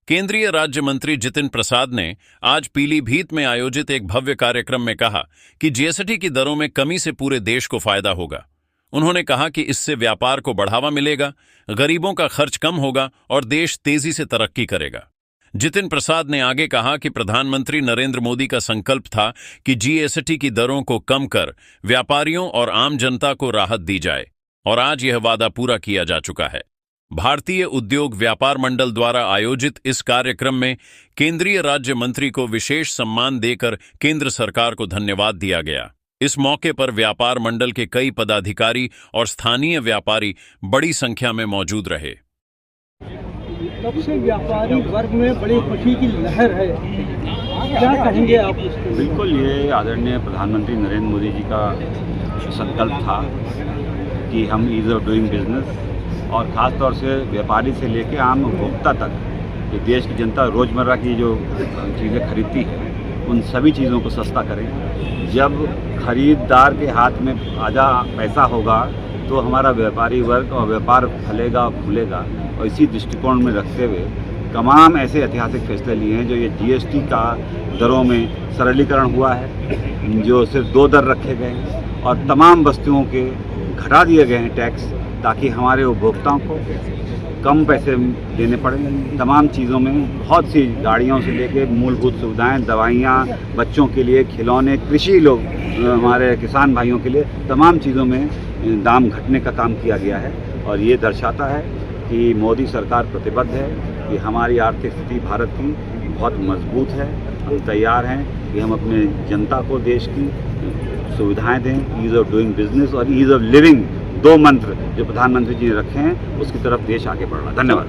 केंद्रीय राज्य मंत्री जितिन प्रसाद ने आज पीलीभीत में आयोजित एक भव्य कार्यक्रम में कहा कि जीएसटी की दरों में कमी से पूरे देश को फायदा होगा। उन्होंने कहा कि इससे व्यापार को बढ़ावा मिलेगा, गरीबों का खर्च कम होगा और देश तेजी से तरक्की करेगा। जितिन प्रसाद ने आगे कहा कि प्रधानमंत्री नरेंद्र मोदी का संकल्प था कि जीएसटी की दरों को कम कर व्यापारियों और आम जनता को राहत दी जाए और आज यह वादा पूरा किया जा चुका है। भारतीय उद्योग व्यापार मंडल द्वारा आयोजित इस कार्यक्रम में केंद्रीय राज्य मंत्री को विशेष सम्मान देकर केंद्र सरकार को धन्यवाद दिया गया। इस मौके पर व्यापार मंडल के कई पदाधिकारी और स्थानीय व्यापारी बड़ी संख्या में मौजूद रहे। तब से व्यापारी वर्ग में बड़ी खुशी की लहर है, क्या कहेंगे आप इसको? बिल्कुल, ये आदरणीय प्रधानमंत्री नरेंद्र मोदी जी का संकल्प था कि हम ईज ऑफ डूइंग बिजनेस और ख़ास तौर से व्यापारी से लेकर आम उपभोक्ता तक ये देश की जनता रोज़मर्रा की जो चीज़ें खरीदती है उन सभी चीज़ों को सस्ता करें। जब खरीदार के हाथ में आधा पैसा होगा तो हमारा व्यापारी वर्ग और व्यापार फलेगा और फूलेगा। और इसी दृष्टिकोण में रखते हुए तमाम ऐसे ऐतिहासिक फैसले लिए हैं। जो ये जीएसटी का दरों में सरलीकरण हुआ है, जो सिर्फ 2 दर रखे गए हैं और तमाम वस्तुओं के घटा दिए गए हैं टैक्स, ताकि हमारे उपभोक्ताओं को कम पैसे देने पड़े। तमाम चीज़ों में बहुत सी गाड़ियों से लेकर मूलभूत सुविधाएं, दवाइयाँ, बच्चों के लिए खिलौने, कृषि लोग हमारे किसान भाइयों के लिए तमाम चीज़ों में दाम घटने का काम किया गया है। और ये दर्शाता है कि मोदी सरकार प्रतिबद्ध है कि हमारी आर्थिक स्थिति भारत की बहुत मजबूत है। हम तैयार हैं कि हम अपने जनता को देश की सुविधाएं दें। ईज़ ऑफ डूइंग बिजनेस और ईज़ ऑफ लिविंग, 2 मंत्र जो प्रधानमंत्री जी ने रखे हैं, उसकी तरफ देश आगे बढ़ रहा है। धन्यवाद।